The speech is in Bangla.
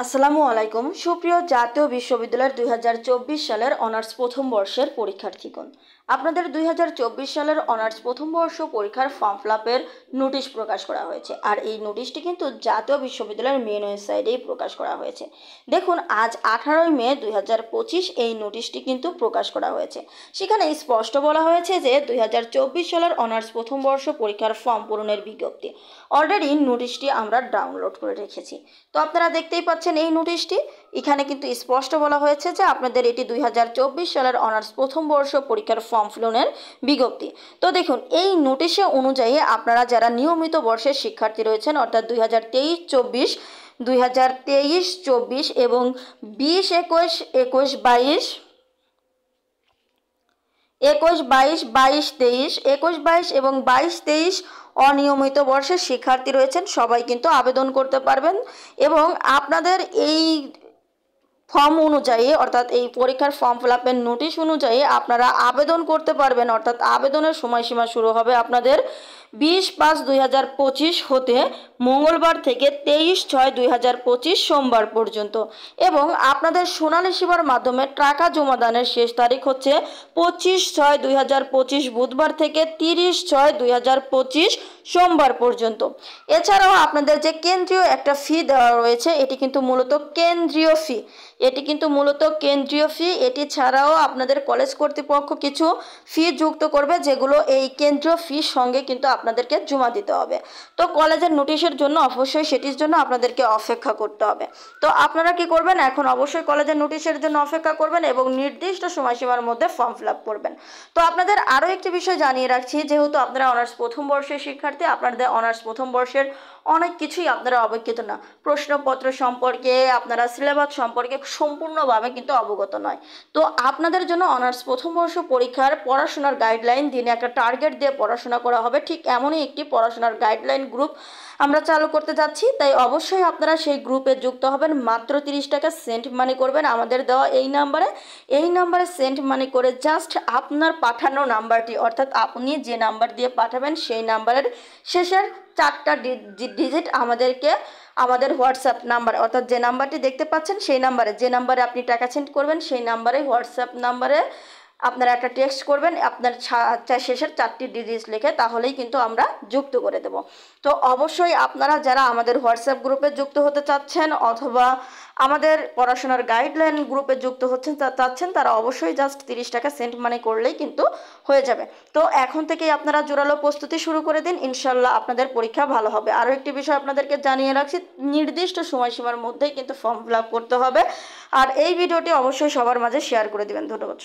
আসসালামু আলাইকুম সুপ্রিয় জাতীয় বিশ্ববিদ্যালয়ের 2024 সালের অনার্স প্রথম বর্ষের পরীক্ষার্থীগণ, আপনাদের 2024 সালের অনার্স প্রথম বর্ষ পরীক্ষার ফর্ম ফিলআপের নোটিশ প্রকাশ করা হয়েছে। আর এই নোটিশটি কিন্তু জাতীয় বিশ্ববিদ্যালয়ের মেন ওয়েবসাইটেই প্রকাশ করা হয়েছে। দেখুন, আজ 18 মে 2025 এই নোটিশটি কিন্তু প্রকাশ করা হয়েছে। সেখানে স্পষ্ট বলা হয়েছে যে 2024 সালের অনার্স প্রথম বর্ষ পরীক্ষার ফর্ম পূরণের বিজ্ঞপ্তি। অলরেডি নোটিশটি আমরা ডাউনলোড করে রেখেছি, তো আপনারা দেখতেই পাচ্ছেন এই নোটিশটি। এখানে কিন্তু স্পষ্ট বলা হয়েছে যে আপনাদের এটি 2024 সালের অনার্স প্রথম বর্ষ পরীক্ষার ফর্ম পূরণের বিজ্ঞপ্তি। তো দেখুন, এই নোটিশে অনুযায়ী আপনারা যারা নিয়মিত বর্ষের শিক্ষার্থী রয়েছেন, অর্থাৎ 2023-24, 2023-24 এবং 20-21, 21-22, 21-22, 22-23, 21-22 এবং 22-23 অনিয়মিত বর্ষের শিক্ষার্থী রয়েছেন, সবাই কিন্তু আবেদন করতে পারবেন। এবং আপনাদের এই ফর্ম অনুযায়ী, অর্থাৎ এই পরীক্ষার ফর্ম ফিলআপের নোটিশ অনুযায়ী আপনারা আবেদন করতে পারবেন। অর্থাৎ আবেদনের সময়সীমা শুরু হবে আপনাদের 20-5-2025 হতে মঙ্গলবার থেকে 23-6-2025 সোমবার পর্যন্ত। এবং আপনাদের সোনালী সেবার মাধ্যমে টাকা জমা দানের শেষ তারিখ হচ্ছে 25-6-2025 বুধবার থেকে 30-6-2025 সোমবার পর্যন্ত। এছাড়াও আপনাদের যে কেন্দ্রীয় একটা ফি দেওয়া রয়েছে, এটি কিন্তু মূলত কেন্দ্রীয় ফি। এটি ছাড়াও আপনাদের কলেজ কর্তৃপক্ষ কিছু ফি যুক্ত করবে, যেগুলো এই কেন্দ্রীয় ফির সঙ্গে কিন্তু আপনাদেরকে জমা দিতে হবে। তো কলেজের নোটিশের জন্য অবশ্যই সেটির জন্য আপনাদেরকে অপেক্ষা করতে হবে। তো আপনারা কি করবেন, এখন অবশ্যই কলেজের নোটিশের জন্য অপেক্ষা করবেন এবং নির্দিষ্ট সময়সীমার মধ্যে ফর্ম ফিলআপ করবেন। তো আপনাদের আরও একটি বিষয় জানিয়ে রাখছি, যেহেতু আপনারা অনার্স প্রথম বর্ষের শিক্ষার্থী, আপনাদের অনার্স প্রথম বর্ষের অনেক কিছুই আপনারা অবগত না। প্রশ্নপত্র সম্পর্কে, আপনারা সিলেবাস সম্পর্কে সম্পূর্ণভাবে কিন্তু অবগত নয়। তো আপনাদের জন্য অনার্স প্রথম বর্ষ পরীক্ষার পড়াশোনার গাইডলাইন দিনে একটা টার্গেট দিয়ে পড়াশোনা করা হবে, ঠিক এমনই একটি পড়াশোনার গাইডলাইন গ্রুপ আমরা চালু করতে যাচ্ছি। তাই অবশ্যই আপনারা সেই গ্রুপে যুক্ত হবেন। মাত্র 30 টাকা সেন্ট মানি করবেন আমাদের দেওয়া এই নাম্বারে সেন্ট মানি করে জাস্ট আপনার পাঠানো নাম্বারটি, অর্থাৎ আপনি যে নাম্বার দিয়ে পাঠাবেন সেই নাম্বারের শেষের 4টা ডিজিট আমাদের হোয়াটসঅ্যাপ নাম্বার, অর্থাৎ যে নাম্বারটি দেখতে পাচ্ছেন সেই নাম্বারে, যে নাম্বারে আপনি টাকা সেন্ড করবেন সেই নাম্বারে, হোয়াটসঅ্যাপ নাম্বারে আপনারা একটা টেক্সট করবেন আপনার শেষের 4টি ডিজিট লিখে, তাহলেই কিন্তু আমরা যুক্ত করে দেব। তো অবশ্যই আপনারা যারা আমাদের হোয়াটসঅ্যাপ গ্রুপে যুক্ত হতে চাচ্ছেন অথবা আমাদের পড়াশোনার গাইডলাইন গ্রুপে যুক্ত চাচ্ছেন, তারা অবশ্যই জাস্ট 30 টাকা সেন্ট মানি করলেই কিন্তু হয়ে যাবে। তো এখন থেকেই আপনারা জোরালো প্রস্তুতি শুরু করে দিন, ইনশাল্লাহ আপনাদের পরীক্ষা ভালো হবে। আরও একটি বিষয় আপনাদেরকে জানিয়ে রাখছি, নির্দিষ্ট সময়সীমার মধ্যেই কিন্তু ফর্ম ফিলআপ করতে হবে। আর এই ভিডিওটি অবশ্যই সবার মাঝে শেয়ার করে দিবেন। ধন্যবাদ।